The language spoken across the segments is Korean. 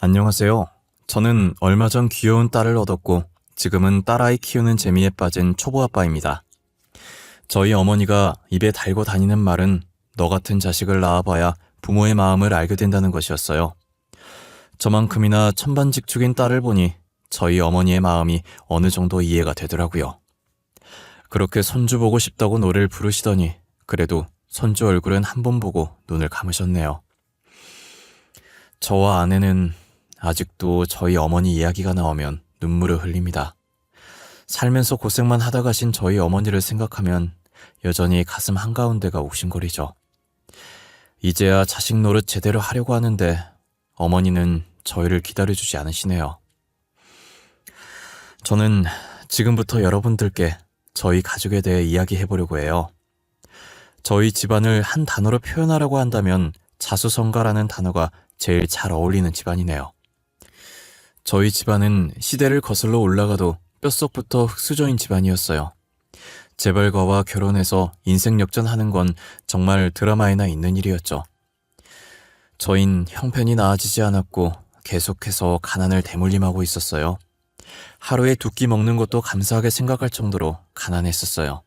안녕하세요. 저는 얼마 전 귀여운 딸을 얻었고 지금은 딸아이 키우는 재미에 빠진 초보 아빠입니다. 저희 어머니가 입에 달고 다니는 말은 너 같은 자식을 낳아봐야 부모의 마음을 알게 된다는 것이었어요. 저만큼이나 천반직축인 딸을 보니 저희 어머니의 마음이 어느 정도 이해가 되더라고요. 그렇게 손주 보고 싶다고 노래를 부르시더니 그래도 손주 얼굴은 한 번 보고 눈을 감으셨네요. 저와 아내는 아직도 저희 어머니 이야기가 나오면 눈물을 흘립니다. 살면서 고생만 하다 가신 저희 어머니를 생각하면 여전히 가슴 한가운데가 욱신거리죠. 이제야 자식 노릇 제대로 하려고 하는데 어머니는 저희를 기다려주지 않으시네요. 저는 지금부터 여러분들께 저희 가족에 대해 이야기해보려고 해요. 저희 집안을 한 단어로 표현하라고 한다면 자수성가라는 단어가 제일 잘 어울리는 집안이네요. 저희 집안은 시대를 거슬러 올라가도 뼛속부터 흙수저인 집안이었어요. 재벌가와 결혼해서 인생 역전하는 건 정말 드라마에나 있는 일이었죠. 저흰 형편이 나아지지 않았고 계속해서 가난을 대물림하고 있었어요. 하루에 두 끼 먹는 것도 감사하게 생각할 정도로 가난했었어요.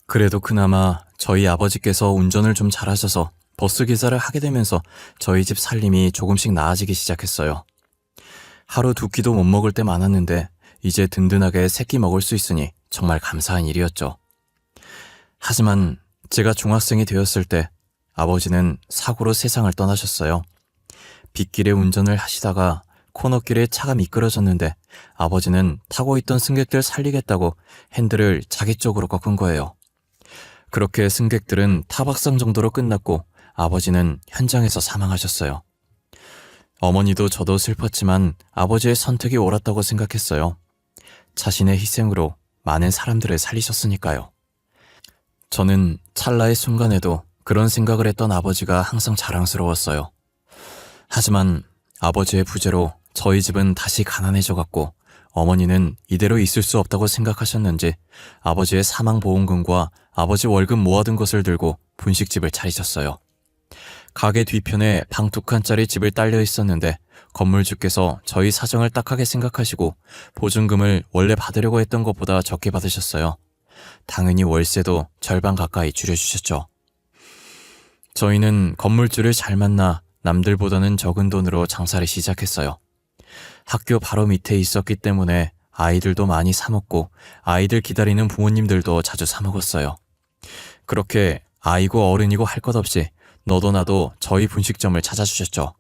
그래도 그나마 저희 아버지께서 운전을 좀 잘하셔서 버스 기사를 하게 되면서 저희 집 살림이 조금씩 나아지기 시작했어요. 하루 두 끼도 못 먹을 때 많았는데 이제 든든하게 세 끼 먹을 수 있으니 정말 감사한 일이었죠. 하지만 제가 중학생이 되었을 때 아버지는 사고로 세상을 떠나셨어요. 빗길에 운전을 하시다가 코너길에 차가 미끄러졌는데 아버지는 타고 있던 승객들 살리겠다고 핸들을 자기 쪽으로 꺾은 거예요. 그렇게 승객들은 타박상 정도로 끝났고 아버지는 현장에서 사망하셨어요. 어머니도 저도 슬펐지만 아버지의 선택이 옳았다고 생각했어요. 자신의 희생으로 많은 사람들을 살리셨으니까요. 저는 찰나의 순간에도 그런 생각을 했던 아버지가 항상 자랑스러웠어요. 하지만 아버지의 부재로 저희 집은 다시 가난해져갔고 어머니는 이대로 있을 수 없다고 생각하셨는지 아버지의 사망보험금과 아버지 월급 모아둔 것을 들고 분식집을 차리셨어요. 가게 뒤편에 방 2칸짜리 집을 딸려 있었는데 건물주께서 저희 사정을 딱하게 생각하시고 보증금을 원래 받으려고 했던 것보다 적게 받으셨어요. 당연히 월세도 절반 가까이 줄여주셨죠. 저희는 건물주를 잘 만나 남들보다는 적은 돈으로 장사를 시작했어요. 학교 바로 밑에 있었기 때문에 아이들도 많이 사 먹고 아이들 기다리는 부모님들도 자주 사 먹었어요. 그렇게 아이고 어른이고 할 것 없이 너도 나도 저희 분식점을 찾아주셨죠.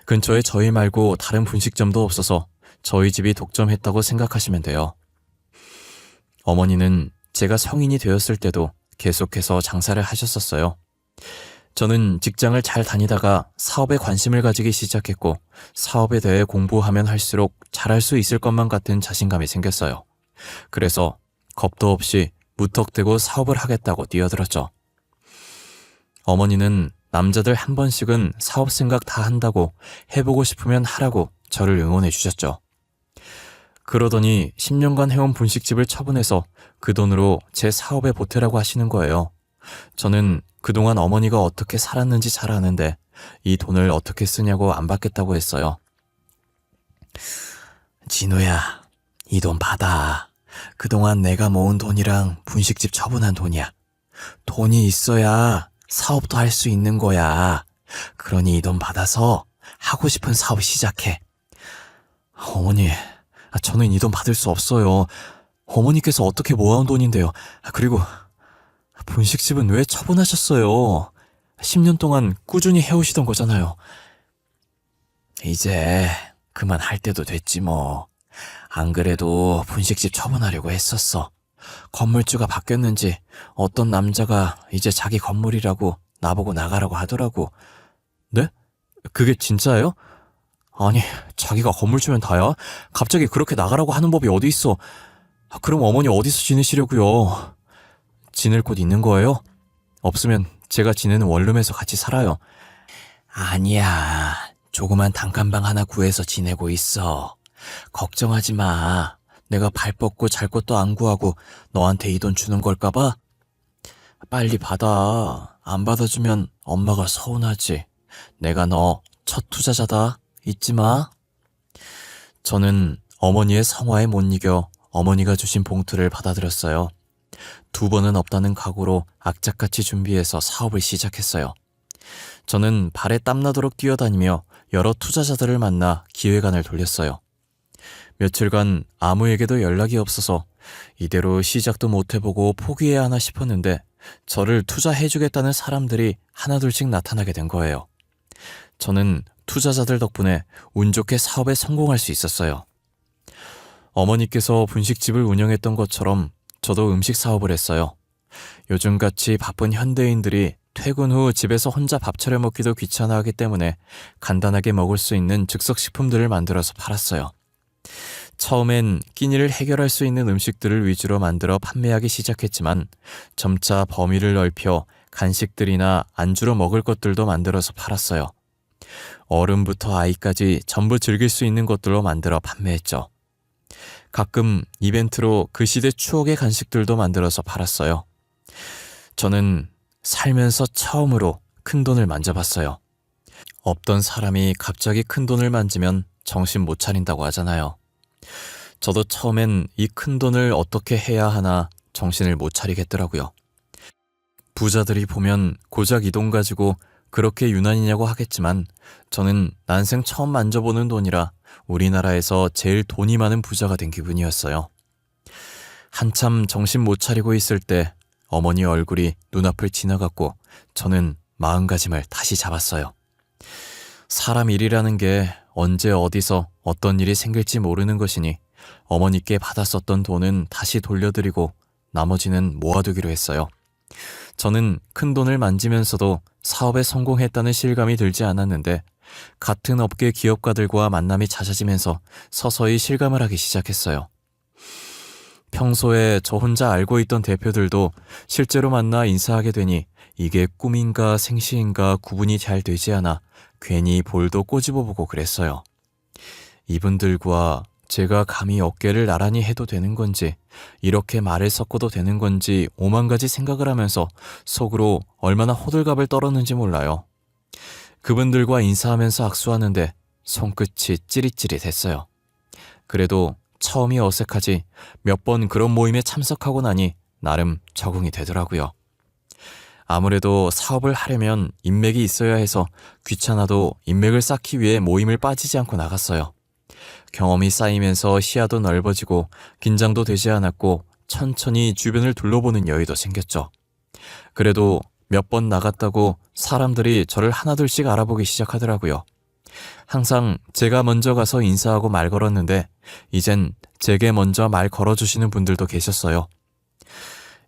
근처에 저희 말고 다른 분식점도 없어서 저희 집이 독점했다고 생각하시면 돼요. 어머니는 제가 성인이 되었을 때도 계속해서 장사를 하셨었어요. 저는 직장을 잘 다니다가 사업에 관심을 가지기 시작했고 사업에 대해 공부하면 할수록 잘할 수 있을 것만 같은 자신감이 생겼어요. 그래서 겁도 없이 무턱대고 사업을 하겠다고 뛰어들었죠. 어머니는 남자들 한 번씩은 사업 생각 다 한다고 해보고 싶으면 하라고 저를 응원해 주셨죠. 그러더니 10년간 해온 분식집을 처분해서 그 돈으로 제 사업에 보태라고 하시는 거예요. 저는 그동안 어머니가 어떻게 살았는지 잘 아는데 이 돈을 어떻게 쓰냐고 안 받겠다고 했어요. 진우야, 이 돈 받아. 그동안 내가 모은 돈이랑 분식집 처분한 돈이야. 돈이 있어야 사업도 할 수 있는 거야. 그러니 이 돈 받아서 하고 싶은 사업 시작해. 어머니, 저는 이 돈 받을 수 없어요. 어머니께서 어떻게 모아온 돈인데요. 그리고 분식집은 왜 처분하셨어요? 10년 동안 꾸준히 해오시던 거잖아요. 이제 그만할 때도 됐지 뭐. 안 그래도 분식집 처분하려고 했었어. 건물주가 바뀌었는지 어떤 남자가 이제 자기 건물이라고 나보고 나가라고 하더라고. 네? 그게 진짜예요? 아니, 자기가 건물주면 다야? 갑자기 그렇게 나가라고 하는 법이 어디 있어? 그럼 어머니 어디서 지내시려고요? 지낼 곳 있는 거예요? 없으면 제가 지내는 원룸에서 같이 살아요. 아니야, 조그만 단칸방 하나 구해서 지내고 있어. 걱정하지 마. 내가 발 뻗고 잘 것도 안 구하고 너한테 이 돈 주는 걸까봐? 빨리 받아. 안 받아주면 엄마가 서운하지. 내가 너 첫 투자자다. 잊지 마. 저는 어머니의 성화에 못 이겨 어머니가 주신 봉투를 받아들였어요. 2번은 없다는 각오로 악착같이 준비해서 사업을 시작했어요. 저는 발에 땀나도록 뛰어다니며 여러 투자자들을 만나 기획안을 돌렸어요. 며칠간 아무에게도 연락이 없어서 이대로 시작도 못 해보고 포기해야 하나 싶었는데 저를 투자해주겠다는 사람들이 하나둘씩 나타나게 된 거예요. 저는 투자자들 덕분에 운 좋게 사업에 성공할 수 있었어요. 어머니께서 분식집을 운영했던 것처럼 저도 음식 사업을 했어요. 요즘같이 바쁜 현대인들이 퇴근 후 집에서 혼자 밥 차려 먹기도 귀찮아하기 때문에 간단하게 먹을 수 있는 즉석식품들을 만들어서 팔았어요. 처음엔 끼니를 해결할 수 있는 음식들을 위주로 만들어 판매하기 시작했지만 점차 범위를 넓혀 간식들이나 안주로 먹을 것들도 만들어서 팔았어요. 어른부터 아이까지 전부 즐길 수 있는 것들로 만들어 판매했죠. 가끔 이벤트로 그 시대 추억의 간식들도 만들어서 팔았어요. 저는 살면서 처음으로 큰 돈을 만져봤어요. 없던 사람이 갑자기 큰 돈을 만지면 정신 못 차린다고 하잖아요. 저도 처음엔 이 큰 돈을 어떻게 해야 하나 정신을 못 차리겠더라고요. 부자들이 보면 고작 이 돈 가지고 그렇게 유난이냐고 하겠지만 저는 난생 처음 만져보는 돈이라 우리나라에서 제일 돈이 많은 부자가 된 기분이었어요. 한참 정신 못 차리고 있을 때 어머니 얼굴이 눈앞을 지나갔고 저는 마음가짐을 다시 잡았어요. 사람 일이라는 게 언제 어디서 어떤 일이 생길지 모르는 것이니 어머니께 받았었던 돈은 다시 돌려드리고 나머지는 모아두기로 했어요. 저는 큰 돈을 만지면서도 사업에 성공했다는 실감이 들지 않았는데 같은 업계 기업가들과 만남이 잦아지면서 서서히 실감을 하기 시작했어요. 평소에 저 혼자 알고 있던 대표들도 실제로 만나 인사하게 되니 이게 꿈인가 생시인가 구분이 잘 되지 않아 괜히 볼도 꼬집어보고 그랬어요. 이분들과 제가 감히 어깨를 나란히 해도 되는 건지 이렇게 말을 섞어도 되는 건지 오만 가지 생각을 하면서 속으로 얼마나 호들갑을 떨었는지 몰라요. 그분들과 인사하면서 악수하는데 손끝이 찌릿찌릿했어요. 그래도 처음이 어색하지 몇 번 그런 모임에 참석하고 나니 나름 적응이 되더라고요. 아무래도 사업을 하려면 인맥이 있어야 해서 귀찮아도 인맥을 쌓기 위해 모임을 빠지지 않고 나갔어요. 경험이 쌓이면서 시야도 넓어지고 긴장도 되지 않았고 천천히 주변을 둘러보는 여유도 생겼죠. 그래도 몇 번 나갔다고 사람들이 저를 하나둘씩 알아보기 시작하더라고요. 항상 제가 먼저 가서 인사하고 말 걸었는데 이젠 제게 먼저 말 걸어주시는 분들도 계셨어요.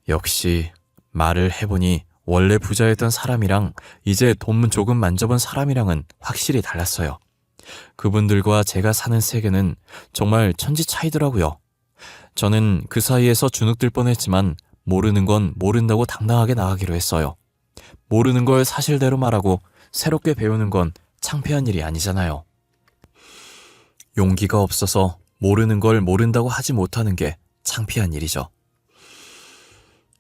역시 말을 해보니 원래 부자였던 사람이랑 이제 돈 조금 만져본 사람이랑은 확실히 달랐어요. 그분들과 제가 사는 세계는 정말 천지 차이더라고요. 저는 그 사이에서 주눅들 뻔했지만 모르는 건 모른다고 당당하게 나가기로 했어요. 모르는 걸 사실대로 말하고 새롭게 배우는 건 창피한 일이 아니잖아요. 용기가 없어서 모르는 걸 모른다고 하지 못하는 게 창피한 일이죠.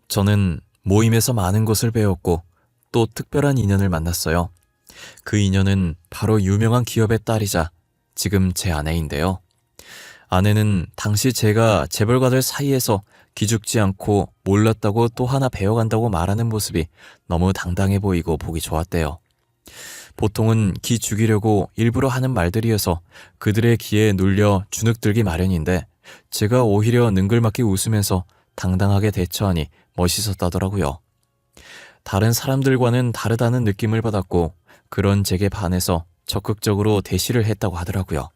저는 모임에서 많은 것을 배웠고 또 특별한 인연을 만났어요. 그 인연은 바로 유명한 기업의 딸이자 지금 제 아내인데요. 아내는 당시 제가 재벌가들 사이에서 기죽지 않고 몰랐다고 또 하나 배워간다고 말하는 모습이 너무 당당해 보이고 보기 좋았대요. 보통은 기 죽이려고 일부러 하는 말들이어서 그들의 기에 눌려 주눅들기 마련인데 제가 오히려 능글맞게 웃으면서 당당하게 대처하니 멋있었다더라고요. 다른 사람들과는 다르다는 느낌을 받았고 그런 제게 반해서 적극적으로 대시를 했다고 하더라고요.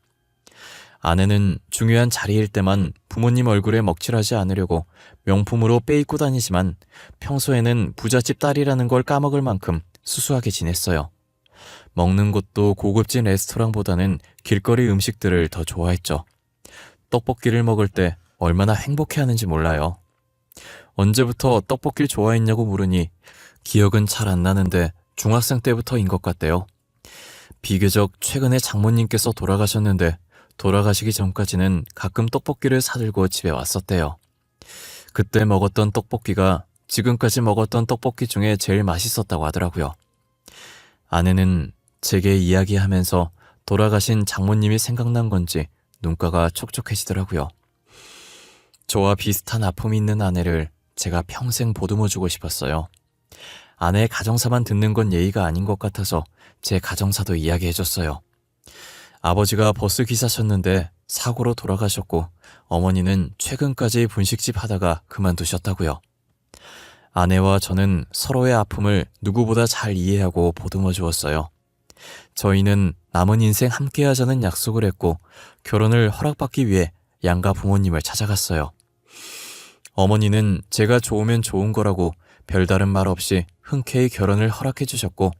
아내는 중요한 자리일 때만 부모님 얼굴에 먹칠하지 않으려고 명품으로 빼입고 다니지만 평소에는 부잣집 딸이라는 걸 까먹을 만큼 수수하게 지냈어요. 먹는 곳도 고급진 레스토랑보다는 길거리 음식들을 더 좋아했죠. 떡볶이를 먹을 때 얼마나 행복해하는지 몰라요. 언제부터 떡볶이를 좋아했냐고 물으니 기억은 잘 안 나는데 중학생 때부터인 것 같대요. 비교적 최근에 장모님께서 돌아가셨는데 돌아가시기 전까지는 가끔 떡볶이를 사들고 집에 왔었대요. 그때 먹었던 떡볶이가 지금까지 먹었던 떡볶이 중에 제일 맛있었다고 하더라고요. 아내는 제게 이야기하면서 돌아가신 장모님이 생각난 건지 눈가가 촉촉해지더라고요. 저와 비슷한 아픔이 있는 아내를 제가 평생 보듬어주고 싶었어요. 아내의 가정사만 듣는 건 예의가 아닌 것 같아서 제 가정사도 이야기해줬어요. 아버지가 버스 기사셨는데 사고로 돌아가셨고 어머니는 최근까지 분식집 하다가 그만두셨다고요. 아내와 저는 서로의 아픔을 누구보다 잘 이해하고 보듬어 주었어요. 저희는 남은 인생 함께 하자는 약속을 했고 결혼을 허락받기 위해 양가 부모님을 찾아갔어요. 어머니는 제가 좋으면 좋은 거라고 별다른 말 없이 흔쾌히 결혼을 허락해 주셨고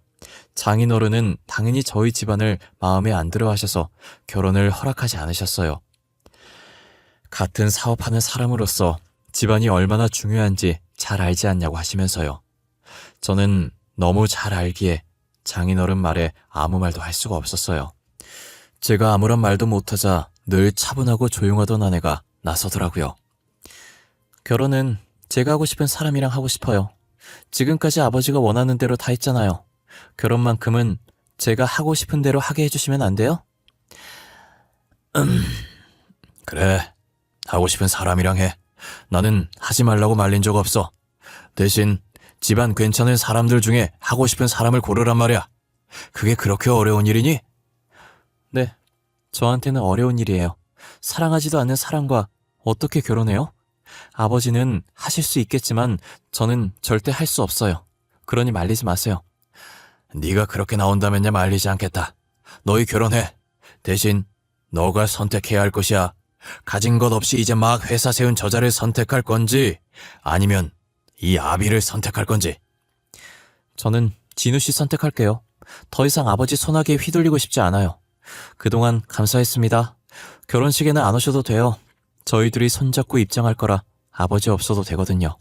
장인어른은 당연히 저희 집안을 마음에 안 들어 하셔서 결혼을 허락하지 않으셨어요. 같은 사업하는 사람으로서 집안이 얼마나 중요한지 잘 알지 않냐고 하시면서요. 저는 너무 잘 알기에 장인어른 말에 아무 말도 할 수가 없었어요. 제가 아무런 말도 못하자 늘 차분하고 조용하던 아내가 나서더라고요. 결혼은 제가 하고 싶은 사람이랑 하고 싶어요. 지금까지 아버지가 원하는 대로 다 했잖아요. 결혼만큼은 제가 하고 싶은 대로 하게 해주시면 안 돼요? 그래, 하고 싶은 사람이랑 해. 나는 하지 말라고 말린 적 없어. 대신 집안 괜찮은 사람들 중에 하고 싶은 사람을 고르란 말이야. 그게 그렇게 어려운 일이니? 네, 저한테는 어려운 일이에요. 사랑하지도 않는 사람과 어떻게 결혼해요? 아버지는 하실 수 있겠지만 저는 절대 할 수 없어요. 그러니 말리지 마세요. 네가 그렇게 나온다면야 말리지 않겠다. 너희 결혼해. 대신 너가 선택해야 할 것이야. 가진 것 없이 이제 막 회사 세운 저자를 선택할 건지 아니면 이 아비를 선택할 건지. 저는 진우 씨 선택할게요. 더 이상 아버지 손아귀에 휘둘리고 싶지 않아요. 그동안 감사했습니다. 결혼식에는 안 오셔도 돼요. 저희들이 손잡고 입장할 거라 아버지 없어도 되거든요.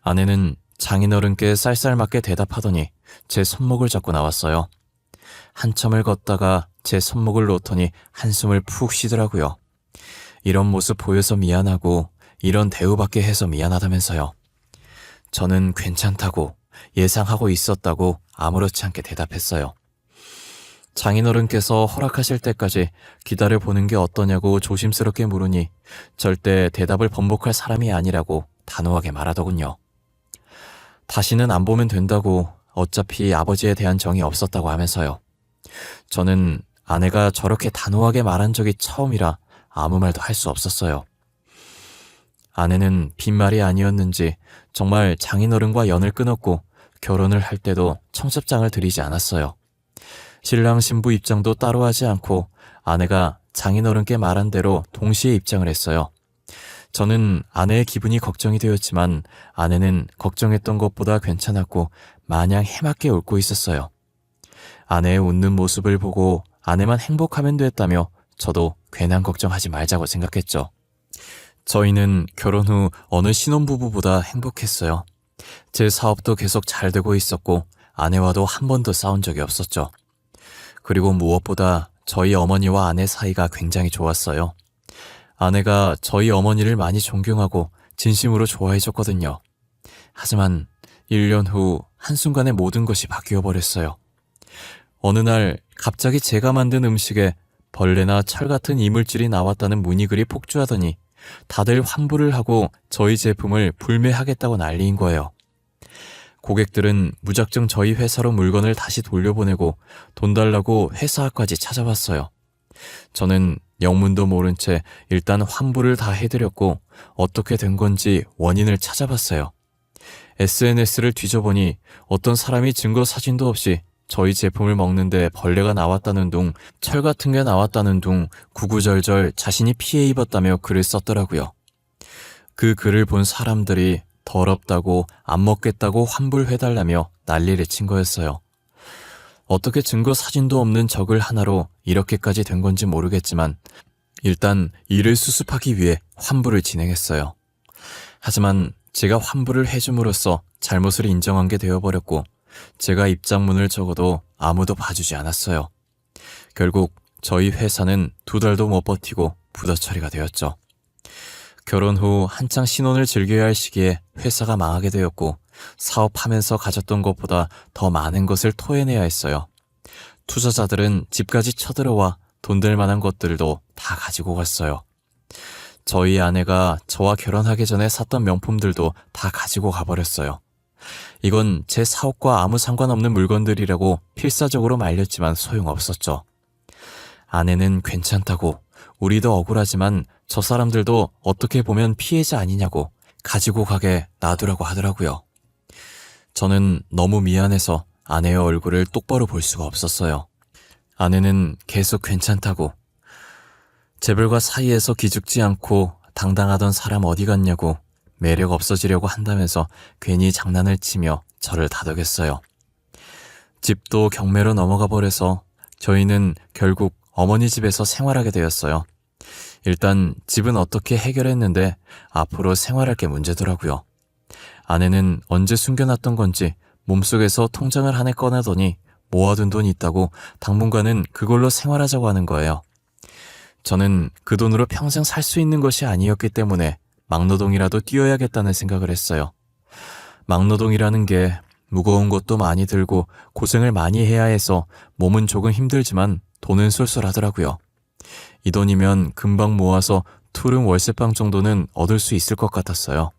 아내는 장인어른께 쌀쌀맞게 대답하더니 제 손목을 잡고 나왔어요. 한참을 걷다가 제 손목을 놓더니 한숨을 푹 쉬더라고요. 이런 모습 보여서 미안하고 이런 대우받게 해서 미안하다면서요. 저는 괜찮다고 예상하고 있었다고 아무렇지 않게 대답했어요. 장인어른께서 허락하실 때까지 기다려보는 게 어떠냐고 조심스럽게 물으니 절대 대답을 번복할 사람이 아니라고 단호하게 말하더군요. 다시는 안 보면 된다고 어차피 아버지에 대한 정이 없었다고 하면서요. 저는 아내가 저렇게 단호하게 말한 적이 처음이라 아무 말도 할 수 없었어요. 아내는 빈말이 아니었는지 정말 장인어른과 연을 끊었고 결혼을 할 때도 청첩장을 드리지 않았어요. 신랑 신부 입장도 따로 하지 않고 아내가 장인어른께 말한 대로 동시에 입장을 했어요. 저는 아내의 기분이 걱정이 되었지만 아내는 걱정했던 것보다 괜찮았고 마냥 해맑게 웃고 있었어요. 아내의 웃는 모습을 보고 아내만 행복하면 됐다며 저도 괜한 걱정하지 말자고 생각했죠. 저희는 결혼 후 어느 신혼부부보다 행복했어요. 제 사업도 계속 잘 되고 있었고 아내와도 한 번도 싸운 적이 없었죠. 그리고 무엇보다 저희 어머니와 아내 사이가 굉장히 좋았어요. 아내가 저희 어머니를 많이 존경하고 진심으로 좋아해줬거든요. 하지만 1년 후 한순간에 모든 것이 바뀌어 버렸어요. 어느 날 갑자기 제가 만든 음식에 벌레나 철 같은 이물질이 나왔다는 문의글이 폭주하더니 다들 환불을 하고 저희 제품을 불매하겠다고 난리인 거예요. 고객들은 무작정 저희 회사로 물건을 다시 돌려보내고 돈 달라고 회사까지 찾아왔어요. 저는 영문도 모른 채 일단 환불을 다 해드렸고 어떻게 된 건지 원인을 찾아봤어요. SNS를 뒤져보니 어떤 사람이 증거 사진도 없이 저희 제품을 먹는데 벌레가 나왔다는 둥, 철 같은 게 나왔다는 둥, 구구절절 자신이 피해 입었다며 글을 썼더라고요. 그 글을 본 사람들이 더럽다고 안 먹겠다고 환불해달라며 난리를 친 거였어요. 어떻게 증거 사진도 없는 저 글 하나로 이렇게까지 된 건지 모르겠지만 일단 일을 수습하기 위해 환불을 진행했어요. 하지만 제가 환불을 해줌으로써 잘못을 인정한 게 되어버렸고 제가 입장문을 적어도 아무도 봐주지 않았어요. 결국 저희 회사는 2달도 못 버티고 부도 처리가 되었죠. 결혼 후 한창 신혼을 즐겨야 할 시기에 회사가 망하게 되었고 사업하면서 가졌던 것보다 더 많은 것을 토해내야 했어요. 투자자들은 집까지 쳐들어와 돈 될 만한 것들도 다 가지고 갔어요. 저희 아내가 저와 결혼하기 전에 샀던 명품들도 다 가지고 가버렸어요. 이건 제 사업과 아무 상관없는 물건들이라고 필사적으로 말렸지만 소용없었죠. 아내는 괜찮다고, 우리도 억울하지만 저 사람들도 어떻게 보면 피해자 아니냐고 가지고 가게 놔두라고 하더라고요. 저는 너무 미안해서 아내의 얼굴을 똑바로 볼 수가 없었어요. 아내는 계속 괜찮다고, 재벌과 사이에서 기죽지 않고 당당하던 사람 어디 갔냐고 매력 없어지려고 한다면서 괜히 장난을 치며 저를 다독였어요. 집도 경매로 넘어가 버려서 저희는 결국 어머니 집에서 생활하게 되었어요. 일단 집은 어떻게 해결했는데 앞으로 생활할 게 문제더라고요. 아내는 언제 숨겨놨던 건지 몸속에서 통장을 한 해 꺼내더니 모아둔 돈이 있다고 당분간은 그걸로 생활하자고 하는 거예요. 저는 그 돈으로 평생 살 수 있는 것이 아니었기 때문에 막노동이라도 뛰어야겠다는 생각을 했어요. 막노동이라는 게 무거운 것도 많이 들고 고생을 많이 해야 해서 몸은 조금 힘들지만 돈은 쏠쏠하더라고요. 이 돈이면 금방 모아서 투룸 월세방 정도는 얻을 수 있을 것 같았어요.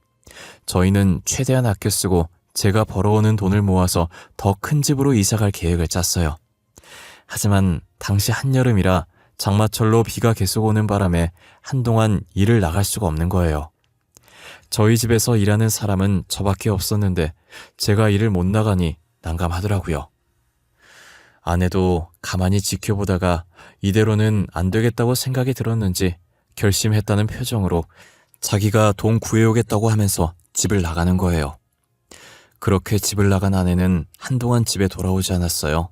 저희는 최대한 아껴 쓰고 제가 벌어오는 돈을 모아서 더 큰 집으로 이사갈 계획을 짰어요. 하지만 당시 한여름이라 장마철로 비가 계속 오는 바람에 한동안 일을 나갈 수가 없는 거예요. 저희 집에서 일하는 사람은 저밖에 없었는데 제가 일을 못 나가니 난감하더라고요. 아내도 가만히 지켜보다가 이대로는 안 되겠다고 생각이 들었는지 결심했다는 표정으로 자기가 돈 구해오겠다고 하면서 집을 나가는 거예요. 그렇게 집을 나간 아내는 한동안 집에 돌아오지 않았어요.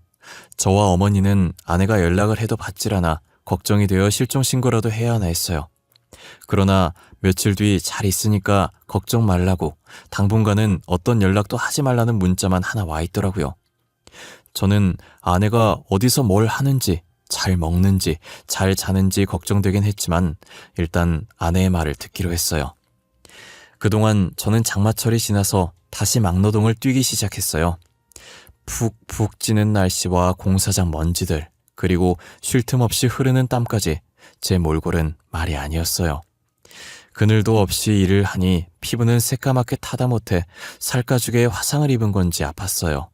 저와 어머니는 아내가 연락을 해도 받질 않아 걱정이 되어 실종신고라도 해야 하나 했어요. 그러나 며칠 뒤 잘 있으니까 걱정 말라고 당분간은 어떤 연락도 하지 말라는 문자만 하나 와 있더라고요. 저는 아내가 어디서 뭘 하는지, 잘 먹는지, 잘 자는지 걱정되긴 했지만 일단 아내의 말을 듣기로 했어요. 그동안 저는 장마철이 지나서 다시 막노동을 뛰기 시작했어요. 푹푹 찌는 날씨와 공사장 먼지들, 그리고 쉴 틈 없이 흐르는 땀까지 제 몰골은 말이 아니었어요. 그늘도 없이 일을 하니 피부는 새까맣게 타다 못해 살가죽에 화상을 입은 건지 아팠어요.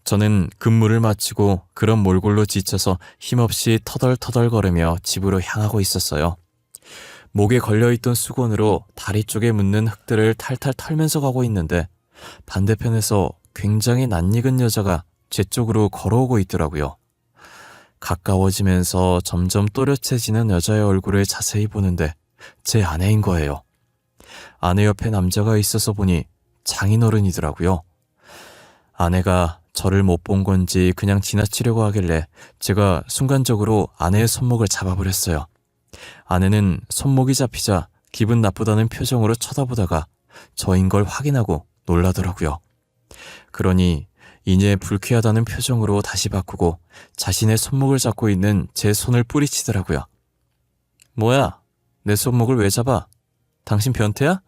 저는 근무를 마치고 그런 몰골로 지쳐서 힘없이 터덜터덜거리며 집으로 향하고 있었어요. 목에 걸려있던 수건으로 다리 쪽에 묻는 흙들을 탈탈 털면서 가고 있는데 반대편에서 굉장히 낯익은 여자가 제 쪽으로 걸어오고 있더라고요. 가까워지면서 점점 또렷해지는 여자의 얼굴을 자세히 보는데 제 아내인 거예요. 아내 옆에 남자가 있어서 보니 장인어른이더라고요. 아내가 저를 못 본 건지 그냥 지나치려고 하길래 제가 순간적으로 아내의 손목을 잡아버렸어요. 아내는 손목이 잡히자 기분 나쁘다는 표정으로 쳐다보다가 저인 걸 확인하고 놀라더라고요. 그러니 이내 불쾌하다는 표정으로 다시 바꾸고 자신의 손목을 잡고 있는 제 손을 뿌리치더라고요. 뭐야? 내 손목을 왜 잡아? 당신 변태야?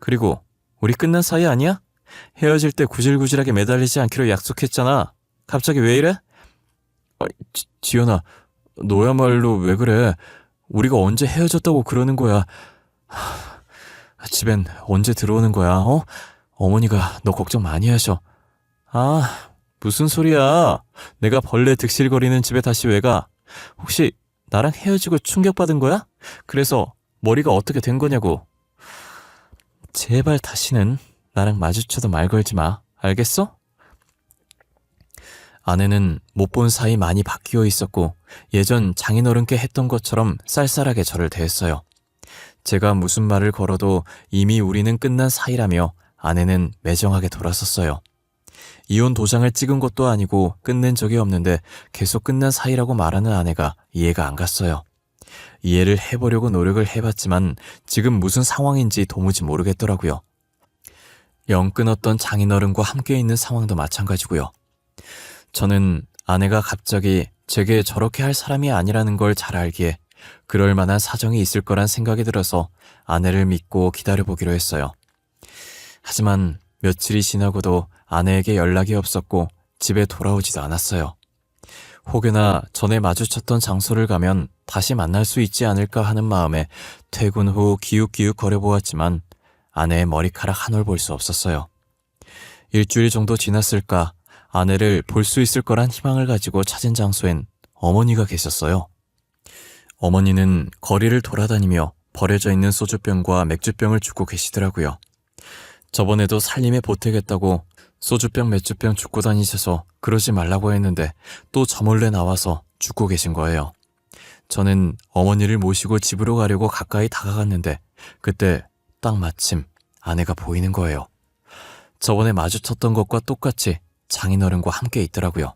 그리고 우리 끝난 사이 아니야? 헤어질 때 구질구질하게 매달리지 않기로 약속했잖아. 갑자기 왜 이래? 지연아, 너야말로 왜 그래? 우리가 언제 헤어졌다고 그러는 거야? 집엔 언제 들어오는 거야? 어머니가 너 걱정 많이 하셔. 아, 무슨 소리야? 내가 벌레 득실거리는 집에 다시 왜 가? 혹시 나랑 헤어지고 충격받은 거야? 그래서 머리가 어떻게 된 거냐고. 제발 다시는 나랑 마주쳐도 말 걸지 마. 알겠어? 아내는 못 본 사이 많이 바뀌어 있었고 예전 장인어른께 했던 것처럼 쌀쌀하게 저를 대했어요. 제가 무슨 말을 걸어도 이미 우리는 끝난 사이라며 아내는 매정하게 돌아섰어요. 이혼 도장을 찍은 것도 아니고 끝낸 적이 없는데 계속 끝난 사이라고 말하는 아내가 이해가 안 갔어요. 이해를 해보려고 노력을 해봤지만 지금 무슨 상황인지 도무지 모르겠더라고요. 영 끊었던 장인어른과 함께 있는 상황도 마찬가지고요. 저는 아내가 갑자기 제게 저렇게 할 사람이 아니라는 걸 잘 알기에 그럴 만한 사정이 있을 거란 생각이 들어서 아내를 믿고 기다려보기로 했어요. 하지만 며칠이 지나고도 아내에게 연락이 없었고 집에 돌아오지도 않았어요. 혹여나 전에 마주쳤던 장소를 가면 다시 만날 수 있지 않을까 하는 마음에 퇴근 후 기웃기웃 거려보았지만 아내의 머리카락 한 올 볼 수 없었어요. 일주일 정도 지났을까 아내를 볼 수 있을 거란 희망을 가지고 찾은 장소엔 어머니가 계셨어요. 어머니는 거리를 돌아다니며 버려져 있는 소주병과 맥주병을 줍고 계시더라고요. 저번에도 살림에 보태겠다고 소주병, 맥주병 줍고 다니셔서 그러지 말라고 했는데 또 저 몰래 나와서 줍고 계신 거예요. 저는 어머니를 모시고 집으로 가려고 가까이 다가갔는데 그때 딱 마침 아내가 보이는 거예요. 저번에 마주쳤던 것과 똑같이 장인어른과 함께 있더라고요.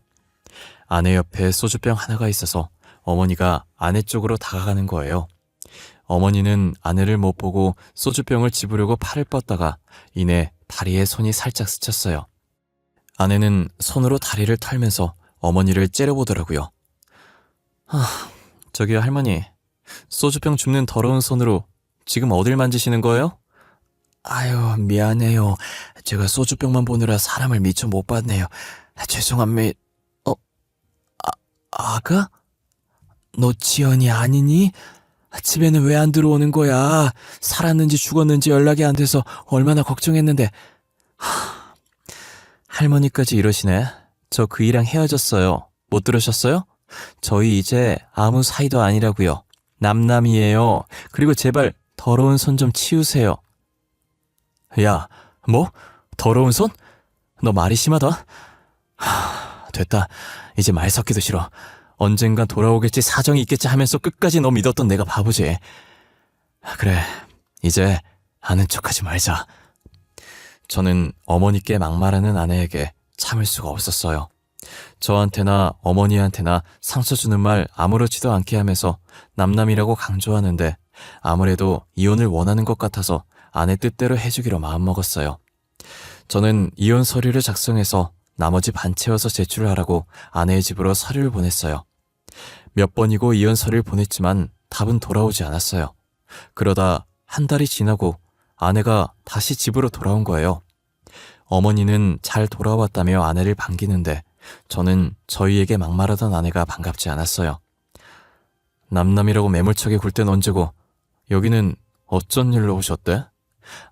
아내 옆에 소주병 하나가 있어서 어머니가 아내 쪽으로 다가가는 거예요. 어머니는 아내를 못 보고 소주병을 집으려고 팔을 뻗다가 이내 다리에 손이 살짝 스쳤어요. 아내는 손으로 다리를 털면서 어머니를 째려보더라고요. 저기요 할머니, 소주병 줍는 더러운 손으로 지금 어딜 만지시는 거예요? 아유, 미안해요. 제가 소주병만 보느라 사람을 미처 못 봤네요. 죄송합니다. 아가? 너 지연이 아니니? 집에는 왜 안 들어오는 거야? 살았는지 죽었는지 연락이 안 돼서 얼마나 걱정했는데. 할머니까지 이러시네. 저 그이랑 헤어졌어요. 못 들으셨어요? 저희 이제 아무 사이도 아니라고요. 남남이에요. 그리고 제발 더러운 손 좀 치우세요. 야, 뭐? 더러운 손? 너 말이 심하다. 됐다. 이제 말 섞기도 싫어. 언젠간 돌아오겠지, 사정이 있겠지 하면서 끝까지 너 믿었던 내가 바보지. 그래, 이제 아는 척하지 말자. 저는 어머니께 막말하는 아내에게 참을 수가 없었어요. 저한테나 어머니한테나 상처 주는 말 아무렇지도 않게 하면서 남남이라고 강조하는데 아무래도 이혼을 원하는 것 같아서 아내 뜻대로 해주기로 마음먹었어요. 저는 이혼 서류를 작성해서 나머지 반 채워서 제출하라고 아내의 집으로 서류를 보냈어요. 몇 번이고 이혼 서류를 보냈지만 답은 돌아오지 않았어요. 그러다 한 달이 지나고 아내가 다시 집으로 돌아온 거예요. 어머니는 잘 돌아왔다며 아내를 반기는데 저는 저희에게 막말하던 아내가 반갑지 않았어요. 남남이라고 매몰차게 굴 땐 언제고 여기는 어쩐 일로 오셨대?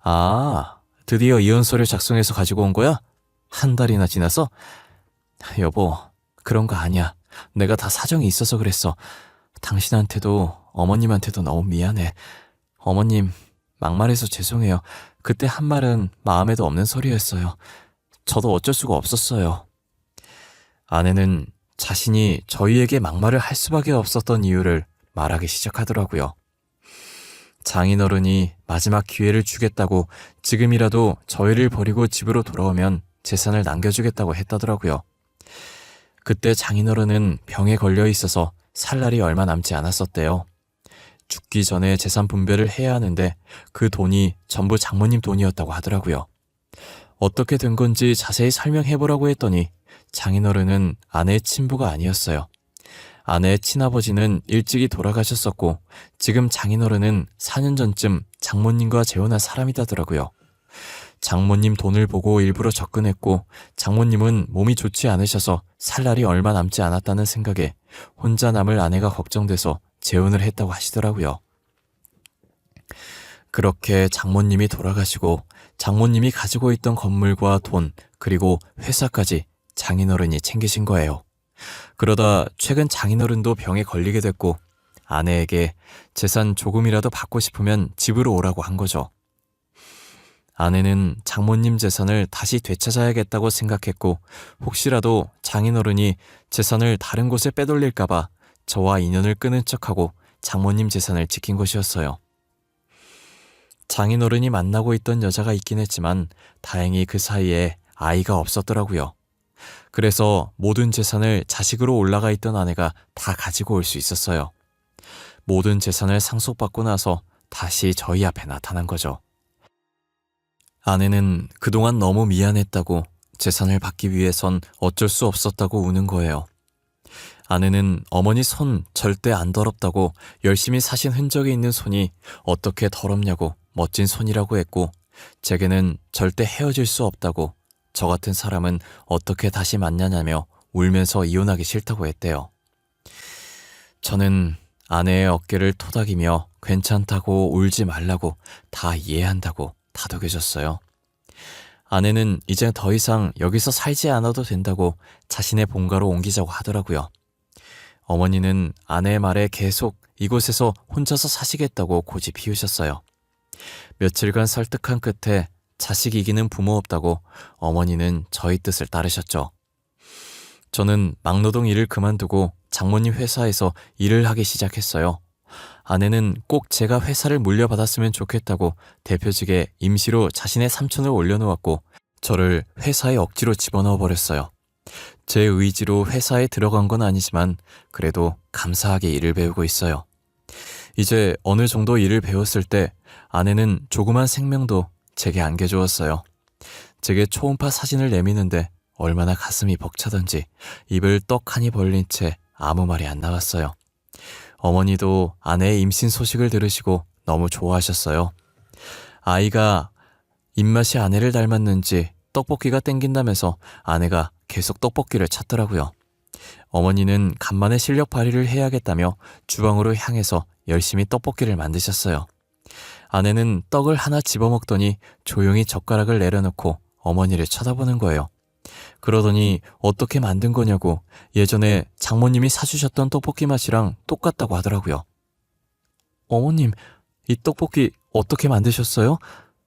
아, 드디어 이혼 서류 작성해서 가지고 온 거야? 한 달이나 지나서? 여보, 그런 거 아니야. 내가 다 사정이 있어서 그랬어. 당신한테도 어머님한테도 너무 미안해. 어머님, 막말해서 죄송해요. 그때 한 말은 마음에도 없는 소리였어요. 저도 어쩔 수가 없었어요. 아내는 자신이 저희에게 막말을 할 수밖에 없었던 이유를 말하기 시작하더라고요. 장인어른이 마지막 기회를 주겠다고 지금이라도 저희를 버리고 집으로 돌아오면 재산을 남겨주겠다고 했다더라고요. 그때 장인어른은 병에 걸려 있어서 살 날이 얼마 남지 않았었대요. 죽기 전에 재산 분배를 해야 하는데 그 돈이 전부 장모님 돈이었다고 하더라고요. 어떻게 된 건지 자세히 설명해보라고 했더니 장인어른은 아내의 친부가 아니었어요. 아내의 친아버지는 일찍이 돌아가셨었고 지금 장인어른은 4년 전쯤 장모님과 재혼한 사람이다더라고요. 장모님 돈을 보고 일부러 접근했고 장모님은 몸이 좋지 않으셔서 살 날이 얼마 남지 않았다는 생각에 혼자 남을 아내가 걱정돼서 재혼을 했다고 하시더라고요. 그렇게 장모님이 돌아가시고 장모님이 가지고 있던 건물과 돈 그리고 회사까지 장인어른이 챙기신 거예요. 그러다 최근 장인어른도 병에 걸리게 됐고 아내에게 재산 조금이라도 받고 싶으면 집으로 오라고 한 거죠. 아내는 장모님 재산을 다시 되찾아야겠다고 생각했고 혹시라도 장인어른이 재산을 다른 곳에 빼돌릴까봐 저와 인연을 끊은 척하고 장모님 재산을 지킨 것이었어요. 장인어른이 만나고 있던 여자가 있긴 했지만 다행히 그 사이에 아이가 없었더라고요. 그래서 모든 재산을 자식으로 올라가 있던 아내가 다 가지고 올 수 있었어요. 모든 재산을 상속받고 나서 다시 저희 앞에 나타난 거죠. 아내는 그동안 너무 미안했다고 재산을 받기 위해선 어쩔 수 없었다고 우는 거예요. 아내는 어머니 손 절대 안 더럽다고 열심히 사신 흔적이 있는 손이 어떻게 더럽냐고 멋진 손이라고 했고 제게는 절대 헤어질 수 없다고 저 같은 사람은 어떻게 다시 만나냐며 울면서 이혼하기 싫다고 했대요. 저는 아내의 어깨를 토닥이며 괜찮다고 울지 말라고 다 이해한다고 다독여줬어요. 아내는 이제 더 이상 여기서 살지 않아도 된다고 자신의 본가로 옮기자고 하더라고요. 어머니는 아내의 말에 계속 이곳에서 혼자서 사시겠다고 고집 피우셨어요. 며칠간 설득한 끝에 자식 이기는 부모 없다고 어머니는 저희 뜻을 따르셨죠. 저는 막노동 일을 그만두고 장모님 회사에서 일을 하기 시작했어요. 아내는 꼭 제가 회사를 물려받았으면 좋겠다고 대표직에 임시로 자신의 삼촌을 올려놓았고 저를 회사에 억지로 집어넣어 버렸어요. 제 의지로 회사에 들어간 건 아니지만 그래도 감사하게 일을 배우고 있어요. 이제 어느 정도 일을 배웠을 때 아내는 조그만 생명도 제게 안겨주었어요. 제게 초음파 사진을 내미는데 얼마나 가슴이 벅차던지 입을 떡하니 벌린 채 아무 말이 안 나왔어요. 어머니도 아내의 임신 소식을 들으시고 너무 좋아하셨어요. 아이가 입맛이 아내를 닮았는지 떡볶이가 땡긴다면서 아내가 계속 떡볶이를 찾더라고요. 어머니는 간만에 실력 발휘를 해야겠다며 주방으로 향해서 열심히 떡볶이를 만드셨어요. 아내는 떡을 하나 집어먹더니 조용히 젓가락을 내려놓고 어머니를 쳐다보는 거예요. 그러더니 어떻게 만든 거냐고 예전에 장모님이 사주셨던 떡볶이 맛이랑 똑같다고 하더라고요. 어머님, 이 떡볶이 어떻게 만드셨어요?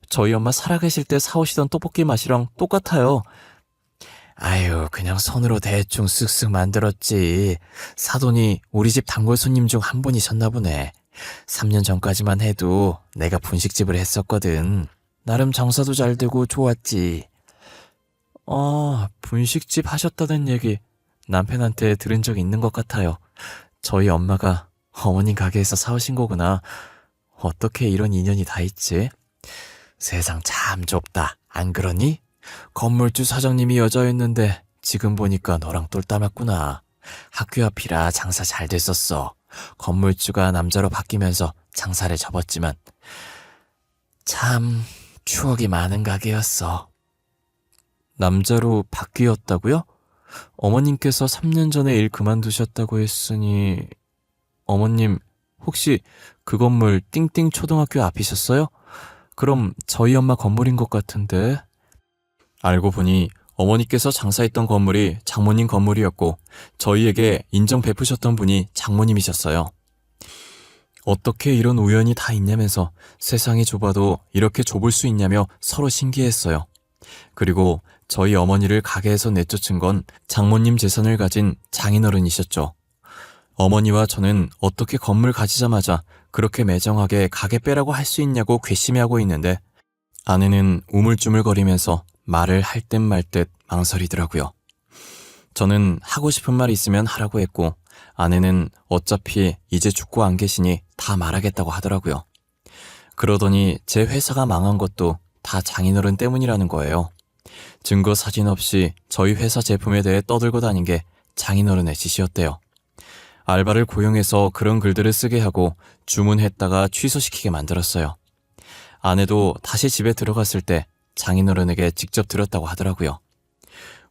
저희 엄마 살아계실 때 사오시던 떡볶이 맛이랑 똑같아요. 아유, 그냥 손으로 대충 쓱쓱 만들었지. 사돈이 우리 집 단골 손님 중 한 분이셨나 보네. 3년 전까지만 해도 내가 분식집을 했었거든. 나름 장사도 잘 되고 좋았지. 분식집 하셨다는 얘기 남편한테 들은 적 있는 것 같아요. 저희 엄마가 어머님 가게에서 사오신 거구나. 어떻게 이런 인연이 다 있지? 세상 참 좁다. 안 그러니? 건물주 사장님이 여자였는데 지금 보니까 너랑 똘 닮았구나. 학교 앞이라 장사 잘 됐었어. 건물주가 남자로 바뀌면서 장사를 접었지만 참 추억이 많은 가게였어. 남자로 바뀌었다고요? 어머님께서 3년 전에 일 그만두셨다고 했으니 어머님 혹시 그 건물 띵띵 초등학교 앞이셨어요? 그럼 저희 엄마 건물인 것 같은데. 알고 보니 어머니께서 장사했던 건물이 장모님 건물이었고 저희에게 인정 베푸셨던 분이 장모님이셨어요. 어떻게 이런 우연이 다 있냐면서 세상이 좁아도 이렇게 좁을 수 있냐며 서로 신기했어요. 그리고 저희 어머니를 가게에서 내쫓은 건 장모님 재산을 가진 장인어른이셨죠. 어머니와 저는 어떻게 건물 가지자마자 그렇게 매정하게 가게 빼라고 할 수 있냐고 괘씸해하고 있는데 아내는 우물쭈물거리면서 말을 할 듯 말 듯 망설이더라고요. 저는 하고 싶은 말 있으면 하라고 했고 아내는 어차피 이제 죽고 안 계시니 다 말하겠다고 하더라고요. 그러더니 제 회사가 망한 것도 다 장인어른 때문이라는 거예요. 증거 사진 없이 저희 회사 제품에 대해 떠들고 다닌 게 장인어른의 짓이었대요. 알바를 고용해서 그런 글들을 쓰게 하고 주문했다가 취소시키게 만들었어요. 아내도 다시 집에 들어갔을 때 장인어른에게 직접 들었다고 하더라고요.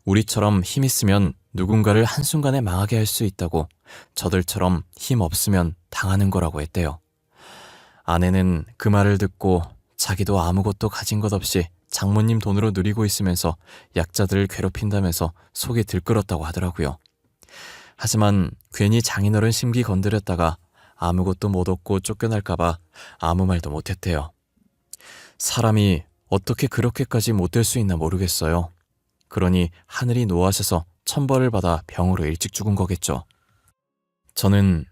우리처럼 힘 있으면 누군가를 한순간에 망하게 할 수 있다고 저들처럼 힘 없으면 당하는 거라고 했대요. 아내는 그 말을 듣고 자기도 아무것도 가진 것 없이 장모님 돈으로 누리고 있으면서 약자들을 괴롭힌다면서 속이 들끓었다고 하더라고요. 하지만 괜히 장인어른 심기 건드렸다가 아무것도 못 얻고 쫓겨날까봐 아무 말도 못했대요. 사람이 어떻게 그렇게까지 못될 수 있나 모르겠어요. 그러니 하늘이 노하셔서 천벌을 받아 병으로 일찍 죽은 거겠죠. 저는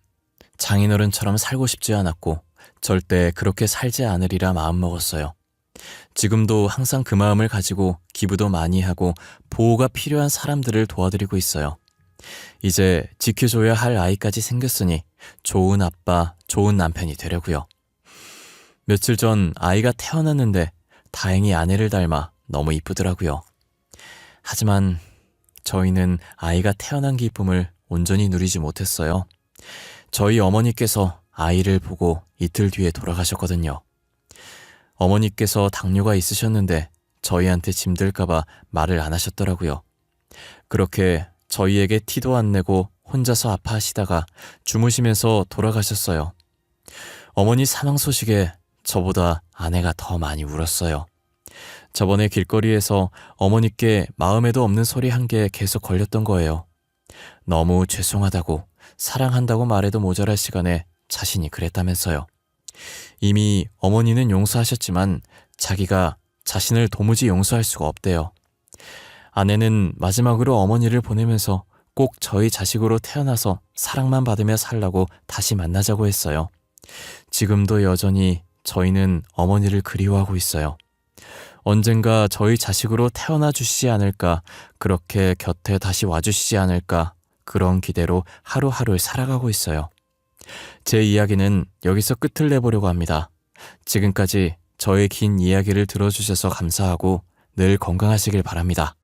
장인어른처럼 살고 싶지 않았고 절대 그렇게 살지 않으리라 마음먹었어요. 지금도 항상 그 마음을 가지고 기부도 많이 하고 보호가 필요한 사람들을 도와드리고 있어요. 이제 지켜줘야 할 아이까지 생겼으니 좋은 아빠, 좋은 남편이 되려고요. 며칠 전 아이가 태어났는데 다행히 아내를 닮아 너무 이쁘더라고요. 하지만 저희는 아이가 태어난 기쁨을 온전히 누리지 못했어요. 저희 어머니께서 아이를 보고 이틀 뒤에 돌아가셨거든요. 어머니께서 당뇨가 있으셨는데 저희한테 짐들까봐 말을 안 하셨더라고요. 그렇게 저희에게 티도 안 내고 혼자서 아파하시다가 주무시면서 돌아가셨어요. 어머니 사망 소식에 저보다 아내가 더 많이 울었어요. 저번에 길거리에서 어머니께 마음에도 없는 소리 한 개 계속 걸렸던 거예요. 너무 죄송하다고, 사랑한다고 말해도 모자랄 시간에 자신이 그랬다면서요. 이미 어머니는 용서하셨지만 자기가 자신을 도무지 용서할 수가 없대요. 아내는 마지막으로 어머니를 보내면서 꼭 저희 자식으로 태어나서 사랑만 받으며 살라고 다시 만나자고 했어요. 지금도 여전히 저희는 어머니를 그리워하고 있어요. 언젠가 저희 자식으로 태어나 주시지 않을까, 그렇게 곁에 다시 와주시지 않을까, 그런 기대로 하루하루를 살아가고 있어요. 제 이야기는 여기서 끝을 내보려고 합니다. 지금까지 저의 긴 이야기를 들어주셔서 감사하고 늘 건강하시길 바랍니다.